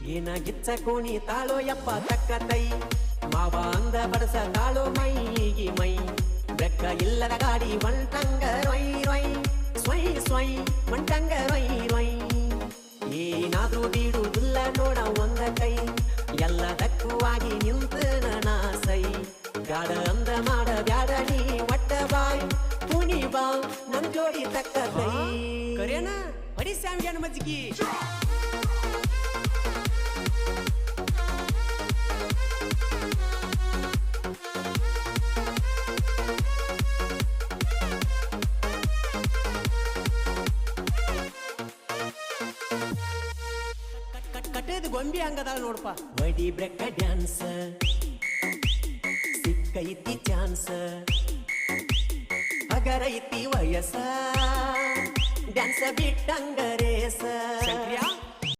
ಏನ ಗಿಚ್ಚ ಕೋಣಿ ತಾಳೋ ಯಪ್ಪ ತಕ್ಕ ತೈ ಮಾವ ಅಂದ ಬಡಸ ತಾಳೋ ಮೈಗಿ ಮೈ ಬೆಕ್ಕ ಇಲ್ಲದ ಗಾಡಿ ಒಂಟಂಗ ರೊಯ್ ರೊಯ್ ಸ್ವಯ್ ಸ್ವಯ್ ಒಂಟಂಗ ರೊಯ್ ರೊಯ್ ಏನಾದ್ರೂ ಬೀಡುವುದಿಲ್ಲ ನೋಡ ಒಂದ ಕೈ ಎಲ್ಲದಕ್ಕೂ ಆಗಿ ನಿಂತ ನಾಸೈ ಬ್ಯಾಡ ಅಂದ ಮಾಡ ಬ್ಯಾಡ ನೀ ಒಟ್ಟ ಬಾಯ್ ಪುಣಿ ಬಾ ನಮ್ ಜೋಡಿ ತಕ್ಕ ಕೈ ಕರೇನ ಬಡಿ ಸ್ಯಾಮಿಯನ ಮಜ್ಜಿಗಿ ಕಟ್ಟೇದು ಗೊಂಬಿ ಹಂಗದಾಳ ನೋಡಪ್ಪ ವಡಿ ಬ್ರೆಕ್ಕ ಡ್ಯಾನ್ಸ್ ಸಿಕ್ಕೈತಿ ಚಾನ್ಸ್ ಅಗರೈತಿ ವಯಸ್ಸ ಡ್ಯಾನ್ಸ್ ಬಿಟ್ಟಂಗ ರೇಸ